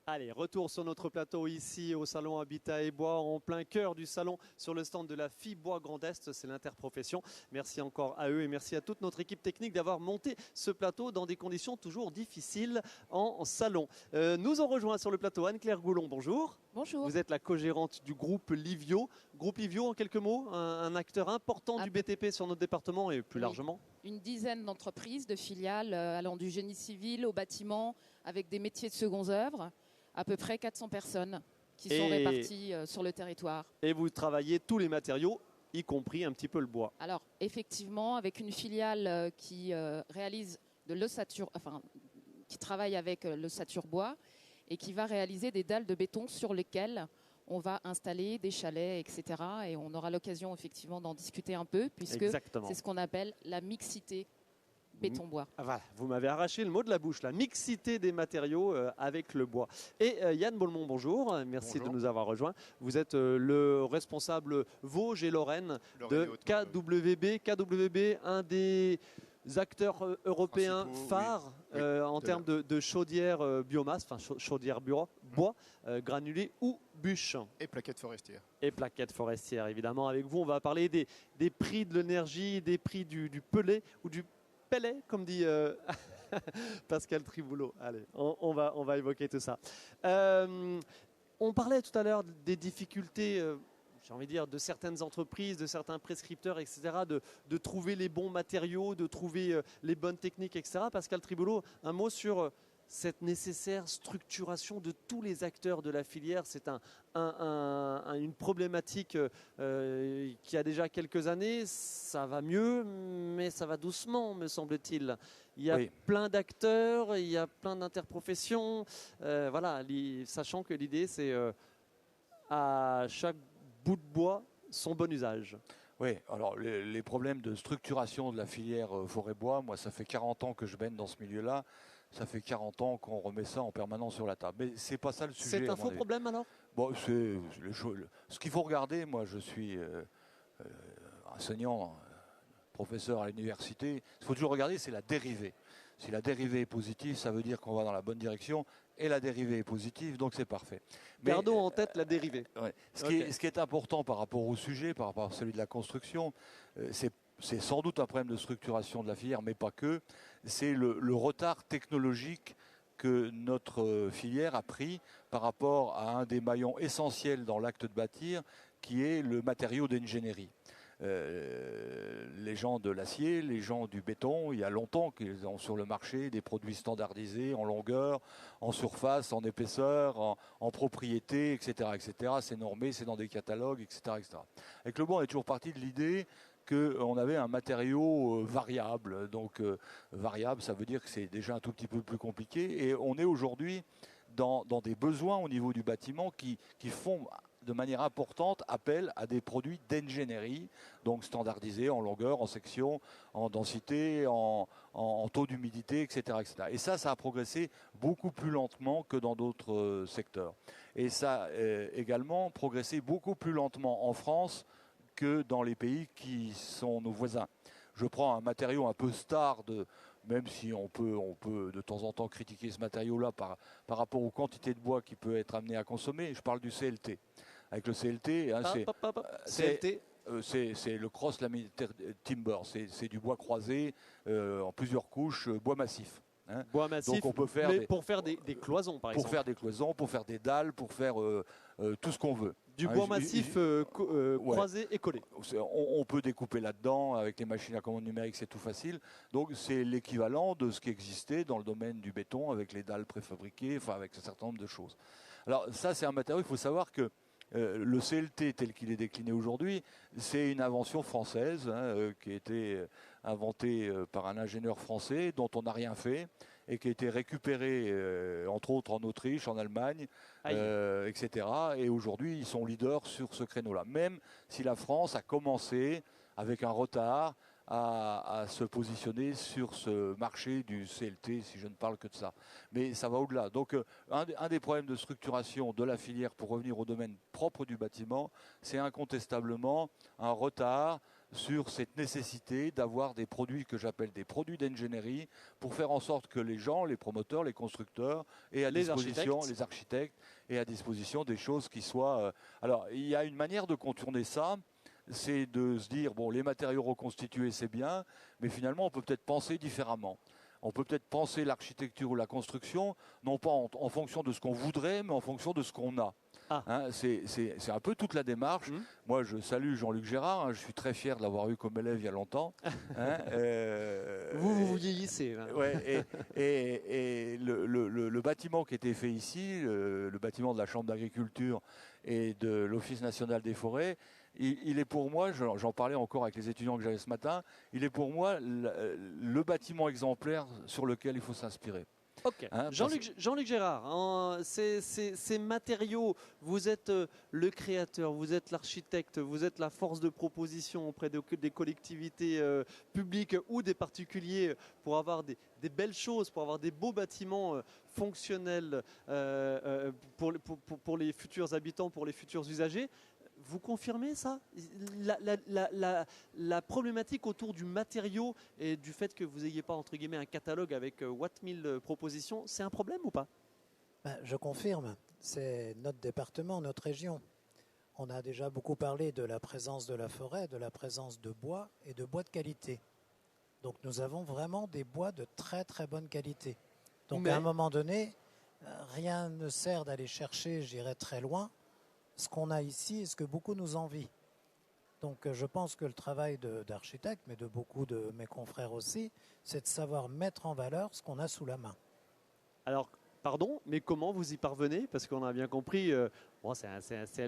Allez, retour sur notre plateau ici au salon Habitat et Bois, en plein cœur du salon, sur le stand de la FIBois Grand Est, c'est l'interprofession. Merci encore à eux et merci à toute notre équipe technique d'avoir monté ce plateau dans des conditions toujours difficiles en salon. Nous ont rejoint sur le plateau Anne-Claire Goulon, bonjour. Bonjour. Vous êtes la co-gérante du groupe Livio. Groupe Livio, en quelques mots, un acteur important du BTP sur notre département et plus largement. Une dizaine d'entreprises, de filiales allant du génie civil au bâtiment, avec des métiers de secondes œuvres. À peu près 400 personnes qui sont réparties sur le territoire. Et vous travaillez tous les matériaux, y compris un petit peu le bois. Alors, effectivement, avec une filiale qui réalise de l'ossature, enfin, qui travaille avec l'ossature bois et qui va réaliser des dalles de béton sur lesquelles on va installer des chalets, etc. Et on aura l'occasion, effectivement, d'en discuter un peu, puisque c'est ce qu'on appelle la mixité béton-bois. Voilà, vous m'avez arraché le mot de la bouche, la mixité des matériaux avec le bois. Et Yann Bolmont, bonjour, merci de nous avoir rejoints. Vous êtes le responsable Vosges et Lorraine de KWB. KWB, un des acteurs européens phares en termes de chaudière biomasse, enfin chaudière bois, granulé ou bûche. Et plaquettes forestières. Et plaquettes forestières, évidemment. Avec vous, on va parler des prix de l'énergie, des prix du pellet ou du pellet, comme dit Pascal Triboulot. Allez, on va évoquer tout ça. On parlait tout à l'heure des difficultés, j'ai envie de dire, de certaines entreprises, de certains prescripteurs, etc., de trouver les bons matériaux, de trouver les bonnes techniques, etc. Pascal Triboulot, un mot sur cette nécessaire structuration de tous les acteurs de la filière. C'est une problématique qui a déjà quelques années. Ça va mieux, mais ça va doucement, me semble-t-il. Il y a plein d'acteurs, il y a plein d'interprofessions. Voilà, sachant que l'idée, c'est à chaque bout de bois, son bon usage. Oui, alors les problèmes de structuration de la filière forêt-bois, moi ça fait 40 ans que je baigne dans ce milieu-là. Ça fait 40 ans qu'on remet ça en permanence sur la table. Mais c'est pas ça le sujet. C'est un faux problème alors ? Bon, ce qu'il faut regarder, moi je suis enseignant, professeur à l'université, il faut toujours regarder, c'est la dérivée. Si la dérivée est positive, ça veut dire qu'on va dans la bonne direction, et la dérivée est positive, donc c'est parfait. Gardons en tête la dérivée. Ouais. Ce qui est important par rapport au sujet, par rapport à celui de la construction, c'est sans doute un problème de structuration de la filière, mais pas que. C'est le retard technologique que notre filière a pris par rapport à un des maillons essentiels dans l'acte de bâtir, qui est le matériau d'ingénierie. Les gens de l'acier, les gens du béton, il y a longtemps qu'ils ont sur le marché des produits standardisés en longueur, en surface, en épaisseur, en propriété, etc., etc. C'est normé, c'est dans des catalogues, etc., etc. Avec le bois, on est toujours parti de l'idée qu'on avait un matériau variable. Donc variable, ça veut dire que c'est déjà un tout petit peu plus compliqué. Et on est aujourd'hui dans des besoins au niveau du bâtiment qui font de manière importante appel à des produits d'ingénierie, donc standardisés en longueur, en section, en densité, en taux d'humidité, etc., etc. Et ça a progressé beaucoup plus lentement que dans d'autres secteurs. Et ça a également progressé beaucoup plus lentement en France que dans les pays qui sont nos voisins. Je prends un matériau un peu star, même si on peut de temps en temps critiquer ce matériau-là par rapport aux quantités de bois qu'il peut être amené à consommer, je parle du CLT. Avec le CLT, c'est le cross laminaire timber, c'est du bois croisé en plusieurs couches, bois massif. Hein. Bois massif, donc on peut faire pour faire des cloisons, par exemple. Pour faire des cloisons, pour faire des dalles, pour faire tout ce qu'on veut. Du bois massif croisé et collé. On peut découper là-dedans avec les machines à commande numérique, c'est tout facile. Donc c'est l'équivalent de ce qui existait dans le domaine du béton avec les dalles préfabriquées, enfin avec un certain nombre de choses. Alors ça, c'est un matériau, il faut savoir que le CLT tel qu'il est décliné aujourd'hui, c'est une invention française qui a été inventée par un ingénieur français dont on n'a rien fait et qui a été récupéré entre autres en Autriche, en Allemagne, etc. Et aujourd'hui, ils sont leaders sur ce créneau-là. Même si la France a commencé avec un retard à se positionner sur ce marché du CLT, si je ne parle que de ça. Mais ça va au-delà. Donc un des problèmes de structuration de la filière, pour revenir au domaine propre du bâtiment, c'est incontestablement un retard sur cette nécessité d'avoir des produits que j'appelle des produits d'ingénierie pour faire en sorte que les gens, les promoteurs, les constructeurs aient à disposition, les architectes, aient à disposition des choses qui soient... Alors, il y a une manière de contourner ça, c'est de se dire, bon, les matériaux reconstitués, c'est bien, mais finalement, on peut peut-être penser différemment. On peut peut-être penser l'architecture ou la construction, non pas en fonction de ce qu'on voudrait, mais en fonction de ce qu'on a. Ah. Hein, c'est un peu toute la démarche. Moi, je salue Jean-Luc Gérard. Hein, je suis très fier de l'avoir eu comme élève il y a longtemps. Hein, vous vieillissez. Hein. Ouais, et le bâtiment qui était fait ici, le bâtiment de la Chambre d'agriculture et de l'Office national des forêts, il est pour moi, j'en parlais encore avec les étudiants que j'avais ce matin, il est pour moi le bâtiment exemplaire sur lequel il faut s'inspirer. Ok, hein, Jean-Luc Gérard, hein, ces matériaux, vous êtes le créateur, vous êtes l'architecte, vous êtes la force de proposition auprès des collectivités publiques ou des particuliers pour avoir des belles choses, pour avoir des beaux bâtiments fonctionnels pour les futurs habitants, pour les futurs usagers. Vous confirmez ça, la problématique autour du matériau et du fait que vous n'ayez pas entre guillemets un catalogue avec Watt 1000 propositions, c'est un problème ou pas? Je confirme, c'est notre département, notre région. On a déjà beaucoup parlé de la présence de la forêt, de la présence de bois et de bois de qualité. Donc nous avons vraiment des bois de très très bonne qualité. Donc à un moment donné, rien ne sert d'aller chercher, j'irai très loin, ce qu'on a ici et ce que beaucoup nous envient. Donc je pense que le travail d'architecte, mais de beaucoup de mes confrères aussi, c'est de savoir mettre en valeur ce qu'on a sous la main. Alors, pardon, mais comment vous y parvenez? Parce qu'on a bien compris, c'est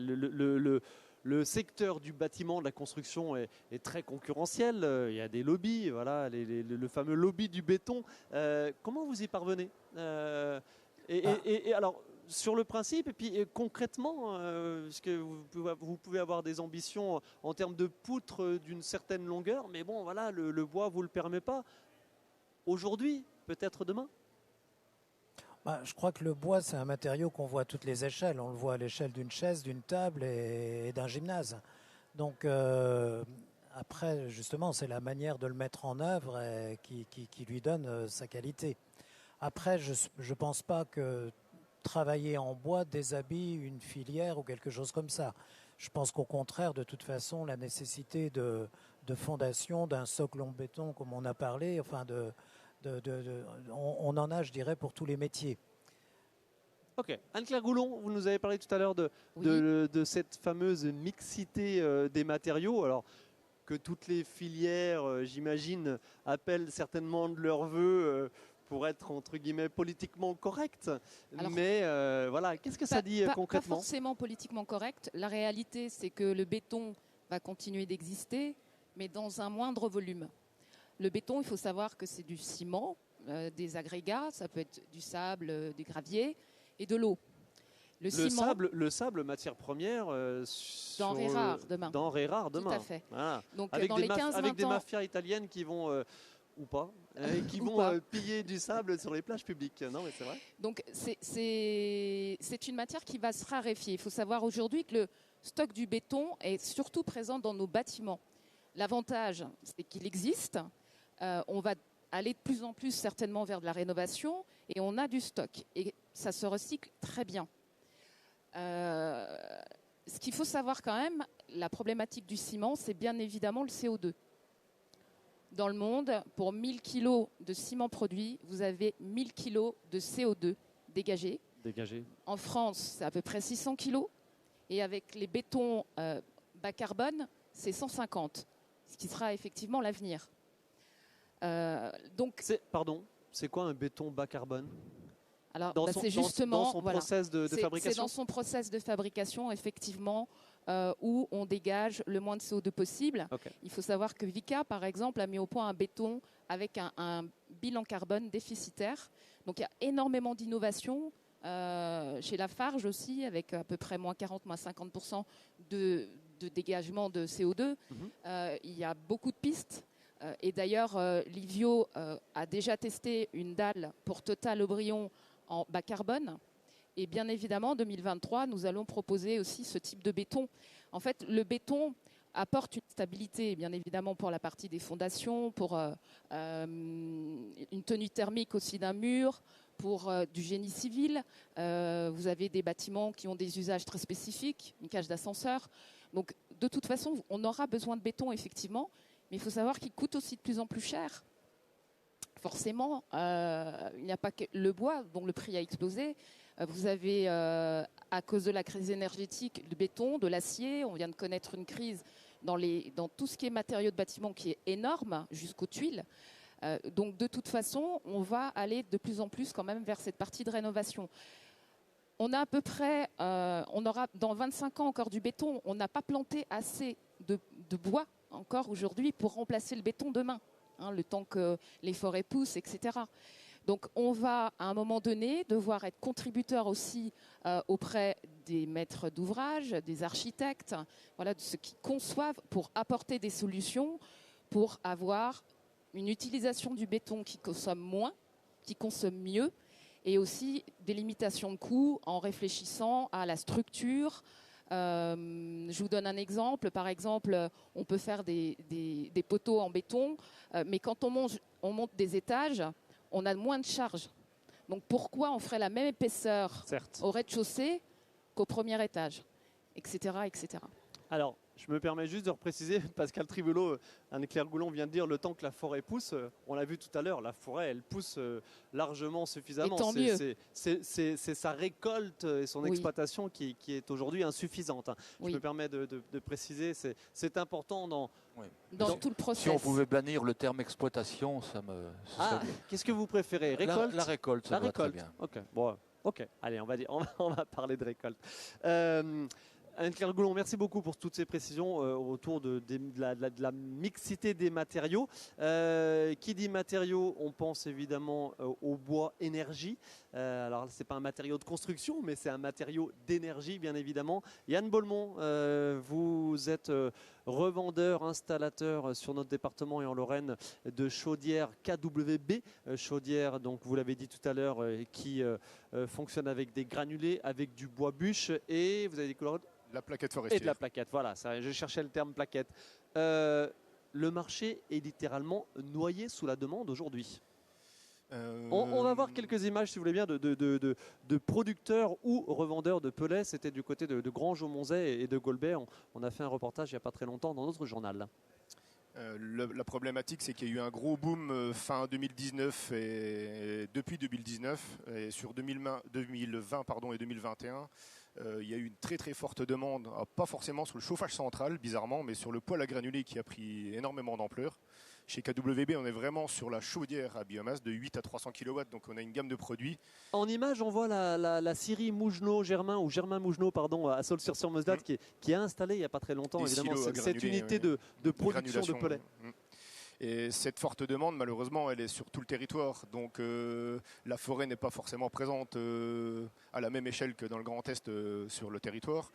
le secteur du bâtiment, de la construction est très concurrentiel. Il y a des lobbies, voilà, le fameux lobby du béton. Comment vous y parvenez? Et alors, sur le principe, et puis concrètement, parce que vous pouvez avoir des ambitions en termes de poutres d'une certaine longueur, mais bon, voilà, le bois ne vous le permet pas. Aujourd'hui, peut-être demain. Je crois que le bois, c'est un matériau qu'on voit à toutes les échelles. On le voit à l'échelle d'une chaise, d'une table et d'un gymnase. Donc après, justement, c'est la manière de le mettre en œuvre qui lui donne sa qualité. Après, je ne pense pas que travailler en bois déshabille une filière ou quelque chose comme ça. Je pense qu'au contraire, de toute façon, la nécessité de fondation, d'un socle en béton, comme on a parlé, enfin on en a, je dirais, pour tous les métiers. Ok. Anne-Claire Goulon, vous nous avez parlé tout à l'heure de cette fameuse mixité des matériaux. Alors, que toutes les filières, j'imagine, appellent certainement de leur vœu pour être, entre guillemets, politiquement correct. Alors, mais voilà, qu'est-ce que ça dit concrètement? Pas forcément politiquement correct. La réalité, c'est que le béton va continuer d'exister, mais dans un moindre volume. Le béton, il faut savoir que c'est du ciment, des agrégats, ça peut être du sable, du gravier et de l'eau. Le sable, matière première, denrée rare demain. Denrée rare demain. Tout à fait. Voilà. Donc, avec dans les 15-20 avec des ans, mafias italiennes qui vont... ou pas, qui vont piller du sable sur les plages publiques. Non, mais c'est vrai. Donc, c'est une matière qui va se raréfier. Il faut savoir aujourd'hui que le stock du béton est surtout présent dans nos bâtiments. L'avantage, c'est qu'il existe. On va aller de plus en plus certainement vers de la rénovation et on a du stock. Et ça se recycle très bien. Ce qu'il faut savoir quand même, la problématique du ciment, c'est bien évidemment le CO2. Dans le monde, pour 1000 kg de ciment produit, vous avez 1000 kg de CO2 dégagés. En France, c'est à peu près 600 kg. Et avec les bétons bas carbone, c'est 150, ce qui sera effectivement l'avenir. Pardon, c'est quoi un béton bas carbone? Alors, c'est justement dans son process de fabrication. C'est dans son process de fabrication, effectivement, où on dégage le moins de CO2 possible. Okay. Il faut savoir que Vicat, par exemple, a mis au point un béton avec un bilan carbone déficitaire. Donc, il y a énormément d'innovations. Chez Lafarge aussi, avec à peu près moins 40, moins 50% de dégagement de CO2. Il y a beaucoup de pistes. Et d'ailleurs, Livio a déjà testé une dalle pour Total Aubryon en bas carbone. Et bien évidemment, en 2023, nous allons proposer aussi ce type de béton. En fait, le béton, apporte une stabilité, bien évidemment, pour la partie des fondations, pour une tenue thermique aussi d'un mur, pour du génie civil. Vous avez des bâtiments qui ont des usages très spécifiques, une cage d'ascenseur. Donc, de toute façon, on aura besoin de béton, effectivement, mais il faut savoir qu'il coûte aussi de plus en plus cher. Forcément, il n'y a pas que le bois dont le prix a explosé. Vous avez, à cause de la crise énergétique, du béton, de l'acier. On vient de connaître une crise dans tout ce qui est matériaux de bâtiment qui est énorme, jusqu'aux tuiles. Donc, de toute façon, on va aller de plus en plus quand même vers cette partie de rénovation. On a à peu près, on aura dans 25 ans encore du béton. On n'a pas planté assez de bois encore aujourd'hui pour remplacer le béton demain, hein, le temps que les forêts poussent, etc. Donc on va à un moment donné devoir être contributeur aussi auprès des maîtres d'ouvrage, des architectes, voilà, de ceux qui conçoivent pour apporter des solutions pour avoir une utilisation du béton qui consomme moins, qui consomme mieux, et aussi des limitations de coûts en réfléchissant à la structure. Je vous donne un exemple. Par exemple, on peut faire des poteaux en béton, mais quand on monte des étages, on a moins de charge. Donc pourquoi on ferait la même épaisseur au rez-de-chaussée qu'au premier étage, etc., etc. Alors, je me permets juste de repréciser, Pascal Trivolo, Anne-Claire Goulon vient de dire le temps que la forêt pousse. On l'a vu tout à l'heure, la forêt, elle pousse largement suffisamment. Et tant mieux. C'est sa récolte et son exploitation qui est aujourd'hui insuffisante. Oui. Je me permets de préciser, c'est important dans tout le processus. Si on pouvait bannir le terme exploitation, ça me... Qu'est-ce que vous préférez, récolte? La récolte, ça va très bien. Ok, bon, ok. Allez, on va parler de récolte. Anne-Claire Goulon, merci beaucoup pour toutes ces précisions autour de la mixité des matériaux. Qui dit matériaux, on pense évidemment au bois énergie. Alors, ce n'est pas un matériau de construction, mais c'est un matériau d'énergie, bien évidemment. Yann Bolmont, vous êtes revendeur, installateur sur notre département et en Lorraine de chaudières KWB. Chaudières, donc vous l'avez dit tout à l'heure, qui fonctionne avec des granulés, avec du bois bûche et vous avez dit la plaquette forestière. Et de la plaquette, voilà, je cherchais le terme plaquette. Le marché est littéralement noyé sous la demande aujourd'hui. On va voir quelques images, si vous voulez bien, de producteurs ou revendeurs de pellets. C'était du côté de Grange-au-Monzet et de Golbet. On a fait un reportage il n'y a pas très longtemps dans notre journal. La problématique, c'est qu'il y a eu un gros boom fin 2019 et depuis 2019 et sur 2020 et 2021. Il y a eu une très très forte demande, pas forcément sur le chauffage central, bizarrement, mais sur le poêle à granulés qui a pris énormément d'ampleur. Chez KWB, on est vraiment sur la chaudière à biomasse de 8 à 300 kW, donc on a une gamme de produits. En image, on voit la scierie Germain-Mougenot, pardon, à Saulx-sur-Meuslat, qui est installée il n'y a pas très longtemps, évidemment, cette unité de production de pellets. Et cette forte demande, malheureusement, elle est sur tout le territoire. Donc la forêt n'est pas forcément présente à la même échelle que dans le Grand Est sur le territoire.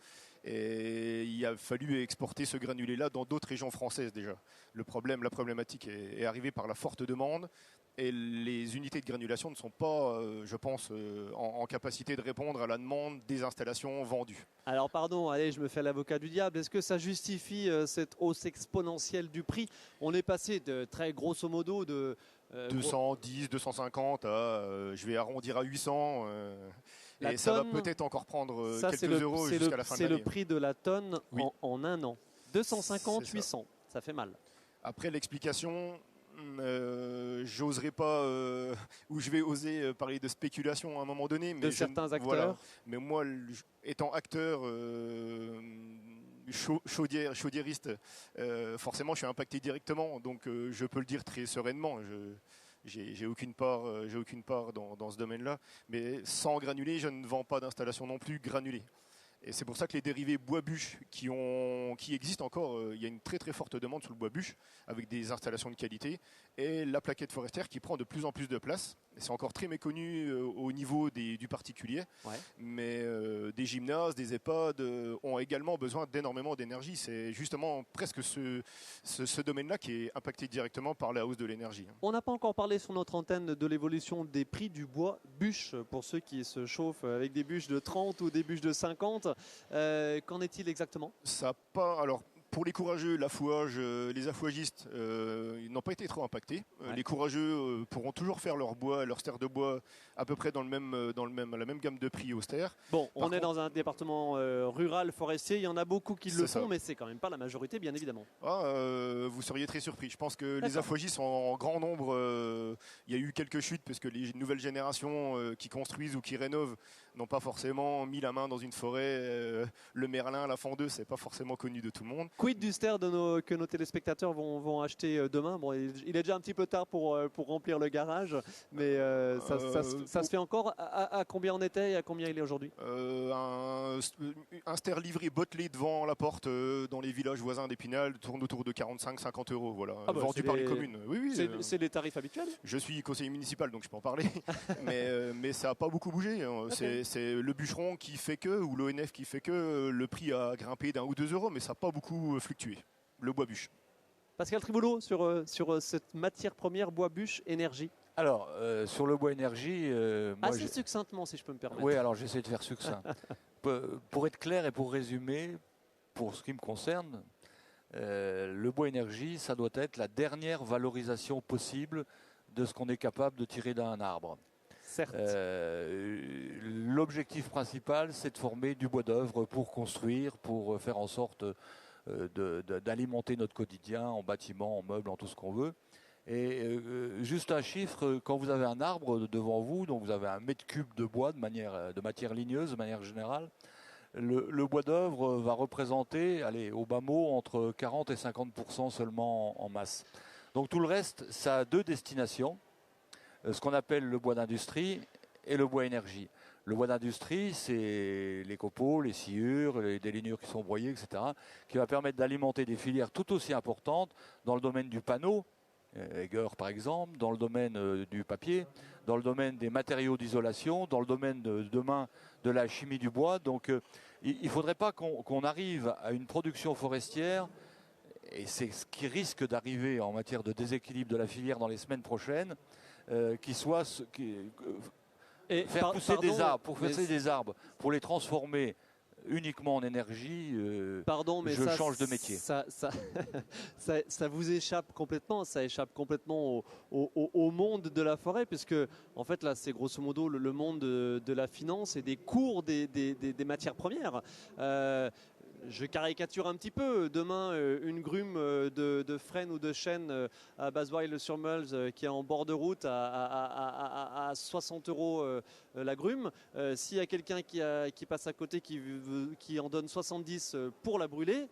Et il a fallu exporter ce granulé-là dans d'autres régions françaises déjà. La problématique est arrivée par la forte demande. Et les unités de granulation ne sont pas, je pense, en capacité de répondre à la demande des installations vendues. Alors pardon, allez, je me fais l'avocat du diable. Est-ce que ça justifie cette hausse exponentielle du prix? On est passé de très grosso modo de 210, 250 à, je vais arrondir à 800. Et ça va peut-être encore prendre quelques euros jusqu'à la fin de l'année. C'est le prix de la tonne en un an. 250, 800, ça fait mal. Après l'explication... j'oserais pas ou je vais oser parler de spéculation à un moment donné, mais de certains acteurs. Voilà. Mais moi, étant acteur chaudiériste, forcément, je suis impacté directement, donc je peux le dire très sereinement. J'ai aucune part dans ce domaine-là, mais sans granulés, je ne vends pas d'installation non plus granulée. Et c'est pour ça que les dérivés bois-bûche qui existent encore, il y a une très très forte demande sur le bois-bûche avec des installations de qualité et la plaquette forestière qui prend de plus en plus de place. C'est encore très méconnu au niveau du particulier, mais des gymnases, des EHPAD ont également besoin d'énormément d'énergie. C'est justement presque ce domaine-là qui est impacté directement par la hausse de l'énergie. On n'a pas encore parlé sur notre antenne de l'évolution des prix du bois bûche pour ceux qui se chauffent avec des bûches de 30 ou des bûches de 50. Qu'en est-il exactement? Ça pas. Alors, Pour les courageux, l'affouage, les affouagistes, ils n'ont pas été trop impactés. Les courageux pourront toujours faire leur bois, leur ster de bois à peu près dans la même gamme de prix austère. Bon, on est dans un département rural, forestier, il y en a beaucoup qui le font, ça. mais c'est quand même pas la majorité, bien évidemment. Vous seriez très surpris. Je pense que les affouagistes sont en grand nombre. Il y a eu quelques chutes parce que les nouvelles générations qui construisent ou qui rénovent n'ont pas forcément mis la main dans une forêt. Le merlin, la fendeuse, c'est pas forcément connu de tout le monde. Quid du ster que nos téléspectateurs vont acheter demain? Bon, il est déjà un petit peu tard pour remplir le garage, mais ça se fait encore. À combien on était et à combien il est aujourd'hui? Un ster livré bottelé devant la porte dans les villages voisins d'Épinal tourne autour de 45-50 €. Voilà, vendu par les communes. Oui, c'est les tarifs habituels. Je suis conseiller municipal, donc je peux en parler. mais ça n'a pas beaucoup bougé. Okay. C'est le bûcheron qui fait que, ou l'ONF qui fait que, le prix a grimpé d'1 ou 2 €, mais ça n'a pas beaucoup fluctué. Le bois bûche. Pascal Tribouleau, sur cette matière première, bois bûche, énergie. Alors, sur le bois énergie... assez succinctement, si je peux me permettre. Oui, alors j'essaie de faire succinct. Pour être clair et pour résumer, pour ce qui me concerne, le bois énergie, ça doit être la dernière valorisation possible de ce qu'on est capable de tirer d'un arbre. Certes. L'objectif principal, c'est de former du bois d'œuvre pour construire, pour faire en sorte d'alimenter notre quotidien en bâtiment, en meubles, en tout ce qu'on veut. Et juste un chiffre, quand vous avez un arbre devant vous, donc vous avez 1 mètre cube de bois de matière ligneuse de manière générale, le bois d'œuvre va représenter, allez, au bas mot, entre 40 et 50% seulement en masse. Donc tout le reste, ça a 2 destinations, ce qu'on appelle le bois d'industrie et le bois énergie. Le bois d'industrie, c'est les copeaux, les sciures, les délignures qui sont broyées, etc., qui va permettre d'alimenter des filières tout aussi importantes dans le domaine du panneau, Egger par exemple, dans le domaine du papier, dans le domaine des matériaux d'isolation, dans le domaine demain de la chimie du bois. Donc il ne faudrait pas qu'on arrive à une production forestière, et c'est ce qui risque d'arriver en matière de déséquilibre de la filière dans les semaines prochaines, faire pousser des arbres, pour les transformer uniquement en énergie, je change de métier. Ça vous échappe complètement, ça échappe complètement au monde de la forêt, puisque en fait là c'est grosso modo le monde de la finance et des cours des matières premières. Je caricature un petit peu. Demain, une grume de frêne ou de chêne à Bazoil-sur-Meuse qui est en bord de route à 60 € la grume. S'il y a quelqu'un qui passe à côté qui en donne 70 pour la brûler,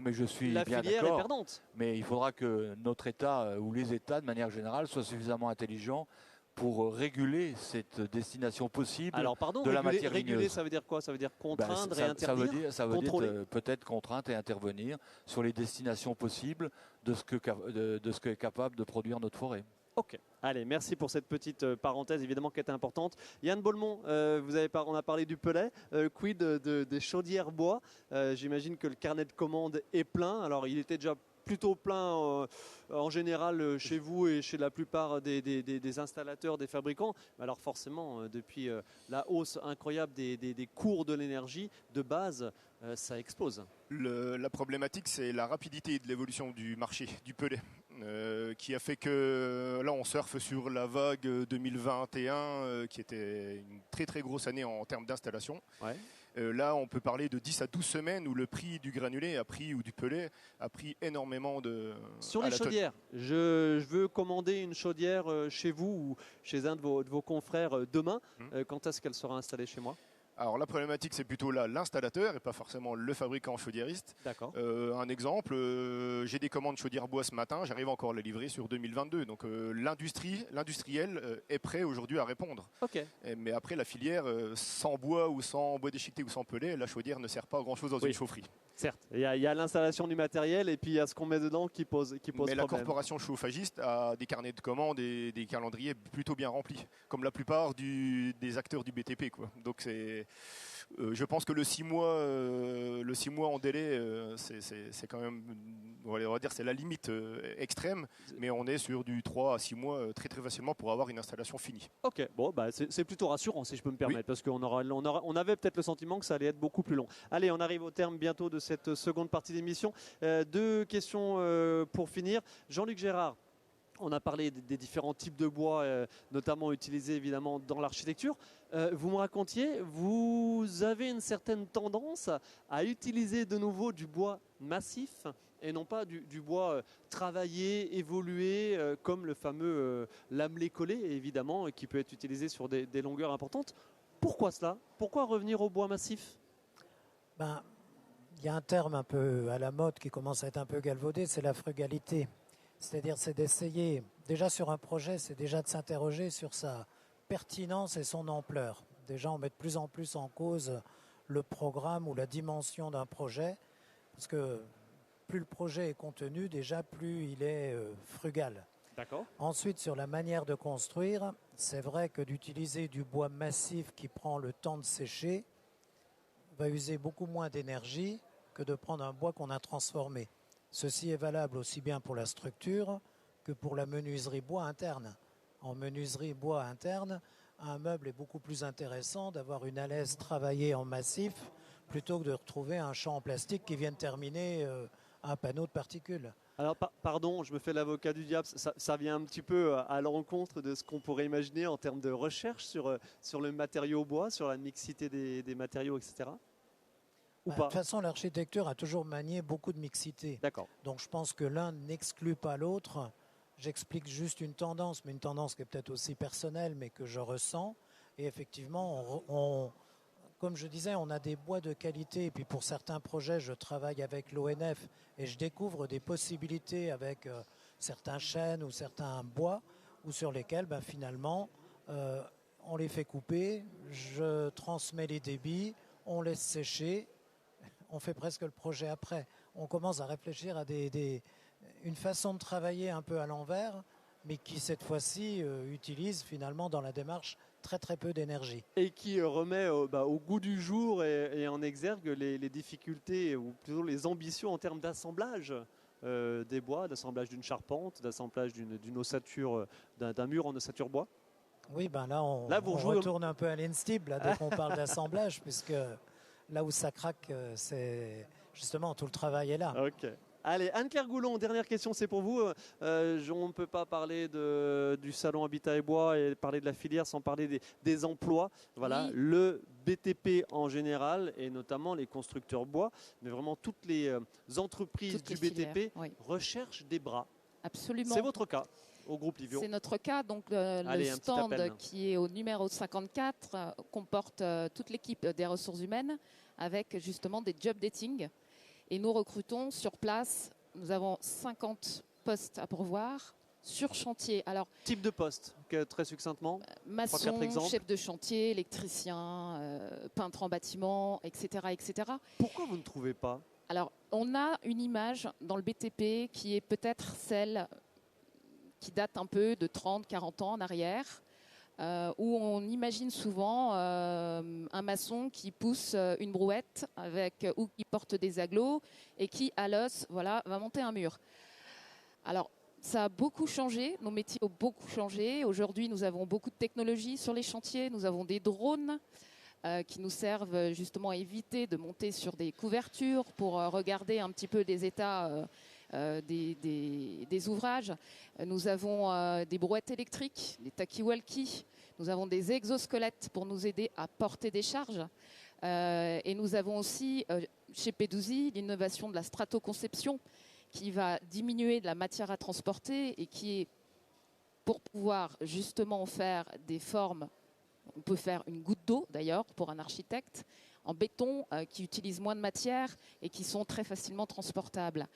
mais je suis la bien filière est perdante. Mais il faudra que notre État ou les États, de manière générale, soient suffisamment intelligents pour réguler cette destination possible de la matière ligneuse. Réguler, ça veut dire quoi? Ça veut dire contraindre et interdire? Ça veut dire peut-être contraindre et intervenir sur les destinations possibles de ce qu'est capable de produire notre forêt. Ok, allez, merci pour cette petite parenthèse évidemment qui était importante. Yann Bolmont, on a parlé du pelet, quid des chaudières bois. J'imagine que le carnet de commandes est plein. Alors il était déjà plutôt plein en général chez vous et chez la plupart des installateurs, des fabricants. Alors forcément, depuis la hausse incroyable des cours de l'énergie de base, ça explose. La problématique, c'est la rapidité de l'évolution du marché du pelet, qui a fait que là, on surfe sur la vague 2021, qui était une très très grosse année en termes d'installation. Ouais. Là, on peut parler de 10 à 12 semaines où le prix du granulé ou du pellet a pris énormément Sur les chaudières, je veux commander une chaudière chez vous ou chez un de vos confrères demain. Quand est-ce qu'elle sera installée chez moi? Alors la problématique, c'est plutôt là l'installateur et pas forcément le fabricant chaudiériste. D'accord. Un exemple, j'ai des commandes chaudières bois ce matin, j'arrive encore à les livrer sur 2022. Donc l'industriel est prêt aujourd'hui à répondre. Ok. Mais après la filière, sans bois ou sans bois déchiqueté ou sans pellet, la chaudière ne sert pas à grand chose dans une chaufferie. Certes, il y a l'installation du matériel et puis il y a ce qu'on met dedans qui pose Mais problème. la corporation chauffagiste a des carnets de commandes et des calendriers plutôt bien remplis, comme la plupart des acteurs du BTP, quoi. Donc c'est je pense que le 6 mois en délai, c'est quand même, on va dire, c'est la limite extrême, mais on est sur du 3 à 6 mois très très facilement pour avoir une installation finie. Ok, bon, bah, c'est plutôt rassurant si je peux me permettre, parce qu'on on avait peut-être le sentiment que ça allait être beaucoup plus long. Allez, on arrive au terme bientôt de cette seconde partie d'émission. 2 questions pour finir. Jean-Luc Gérard. On a parlé des différents types de bois, notamment utilisés évidemment dans l'architecture. Vous me racontiez, vous avez une certaine tendance à utiliser de nouveau du bois massif et non pas du bois travaillé, évolué, comme le fameux lamelé collé, évidemment, qui peut être utilisé sur des longueurs importantes. Pourquoi cela? Pourquoi revenir au bois massif? Ben, il y a un terme un peu à la mode qui commence à être un peu galvaudé, c'est la frugalité. C'est-à-dire, c'est d'essayer, déjà sur un projet, c'est déjà de s'interroger sur sa pertinence et son ampleur. Déjà, on met de plus en plus en cause le programme ou la dimension d'un projet, parce que plus le projet est contenu, déjà plus il est frugal. D'accord. Ensuite, sur la manière de construire, c'est vrai que d'utiliser du bois massif qui prend le temps de sécher va user beaucoup moins d'énergie que de prendre un bois qu'on a transformé. Ceci est valable aussi bien pour la structure que pour la menuiserie bois interne. En menuiserie bois interne, un meuble est beaucoup plus intéressant d'avoir une alaise travaillée en massif plutôt que de retrouver un champ en plastique qui vient de terminer un panneau de particules. Alors, pardon, je me fais l'avocat du diable, ça vient un petit peu à l'encontre de ce qu'on pourrait imaginer en termes de recherche sur le matériau bois, sur la mixité des matériaux, etc. Ou De pas? toute façon, l'architecture a toujours manié beaucoup de mixité. D'accord. Donc je pense que l'un n'exclut pas l'autre. J'explique juste une tendance, mais une tendance qui est peut-être aussi personnelle, mais que je ressens. Et effectivement, comme je disais, on a des bois de qualité. Et puis pour certains projets, je travaille avec l'ONF et je découvre des possibilités avec certains chênes ou certains bois, ou sur lesquels finalement on les fait couper, je transmets les débits, on laisse sécher. On fait presque le projet après. On commence à réfléchir à une façon de travailler un peu à l'envers, mais qui cette fois-ci utilise finalement dans la démarche très très peu d'énergie. Et qui remet au goût du jour et en exergue les difficultés ou plutôt les ambitions en termes d'assemblage des bois, d'assemblage d'une charpente, d'assemblage d'une ossature, d'un mur en ossature bois. Oui, là on retourne un peu à l'Instib dès qu'on parle d'assemblage, puisque là où ça craque, c'est justement tout le travail est là. Ok. Allez, Anne-Claire Goulon, dernière question, c'est pour vous. On ne peut pas parler du salon Habitat et Bois et parler de la filière sans parler des emplois. Voilà, oui. Le BTP en général et notamment les constructeurs bois, mais vraiment toutes les entreprises du BTP recherchent des bras. Absolument. C'est votre cas au groupe Livio. C'est notre cas. Donc le stand qui est au numéro 54 comporte toute l'équipe des ressources humaines avec justement des job dating. Et nous recrutons sur place. Nous avons 50 postes à pourvoir sur chantier. Alors, type de poste, très succinctement. Maçon, chef de chantier, électricien, peintre en bâtiment, etc., etc. Pourquoi vous ne trouvez pas? Alors, on a une image dans le BTP qui est peut-être celle qui date un peu de 30, 40 ans en arrière. Où on imagine souvent un maçon qui pousse une brouette ou qui porte des agglos et qui, à l'os, va monter un mur. Alors, ça a beaucoup changé, nos métiers ont beaucoup changé. Aujourd'hui, nous avons beaucoup de technologies sur les chantiers. Nous avons des drones qui nous servent justement à éviter de monter sur des couvertures pour regarder un petit peu des états des ouvrages. Nous avons des brouettes électriques, des talkie-walkie. Nous avons des exosquelettes pour nous aider à porter des charges. Et nous avons aussi, chez P12i, l'innovation de la stratoconception qui va diminuer de la matière à transporter et qui est pour pouvoir justement faire des formes. On peut faire une goutte d'eau, d'ailleurs, pour un architecte, en béton, qui utilise moins de matière et qui sont très facilement transportables.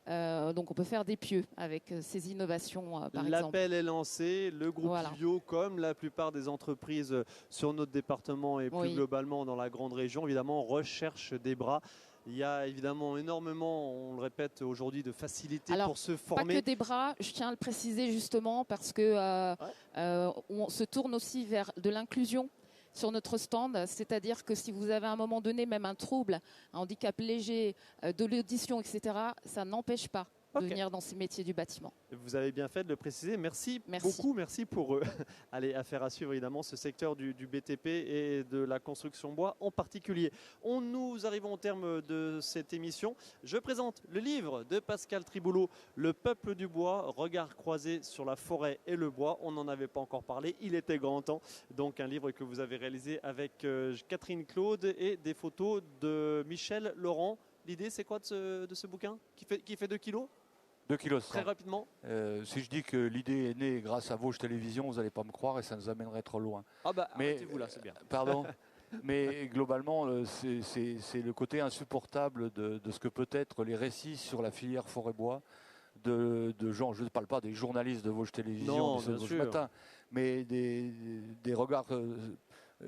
Donc on peut faire des pieux avec ces innovations, par exemple. L'appel est lancé, le groupe Livio, comme la plupart des entreprises sur notre département et plus globalement dans la grande région, évidemment, recherche des bras. Il y a évidemment énormément, on le répète aujourd'hui, de facilité pour se former. Pas que des bras, je tiens à le préciser justement parce que on se tourne aussi vers de l'inclusion. sur notre stand, c'est-à-dire que si vous avez à un moment donné même un trouble, un handicap léger, de l'audition, etc., ça n'empêche pas de venir dans ces métiers du bâtiment. Vous avez bien fait de le préciser. Merci, Merci. beaucoup. Merci pour allez, affaire à suivre évidemment ce secteur du BTP et de la construction bois en particulier. Nous arrivons au terme de cette émission. Je présente le livre de Pascal Triboulot, Le peuple du bois, regard croisé sur la forêt et le bois. On n'en avait pas encore parlé, il était grand temps. Donc un livre que vous avez réalisé avec Catherine Claude et des photos de Michel Laurent. L'idée, c'est quoi de ce bouquin qui fait 2 kilos 2 kg. Très rapidement. Si je dis que l'idée est née grâce à Vosges Télévisions, vous n'allez pas me croire et ça nous amènerait trop loin. Ah bah, mais arrêtez-vous là, c'est bien. Pardon. Mais globalement, c'est le côté insupportable de ce que peut être les récits sur la filière forêt-bois de gens, je ne parle pas des journalistes de Vosges Télévisions du Vosges Matin, mais des regards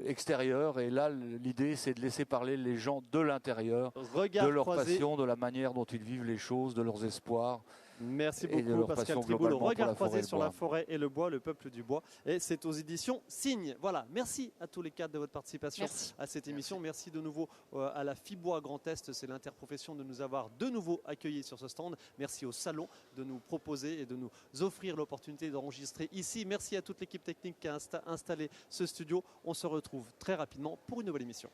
extérieurs. Et là, l'idée, c'est de laisser parler les gens de l'intérieur, de leur passion, de la manière dont ils vivent les choses, de leurs espoirs. Merci beaucoup Pascal Triboulot. Regard croisé sur la forêt et le bois, le peuple du bois. Et c'est aux éditions Signe. Voilà, merci à tous les cadres de votre participation à cette émission. Merci de nouveau à la FIBois Grand Est, c'est l'interprofession, de nous avoir de nouveau accueillis sur ce stand. Merci au salon de nous proposer et de nous offrir l'opportunité d'enregistrer ici. Merci à toute l'équipe technique qui a installé ce studio. On se retrouve très rapidement pour une nouvelle émission.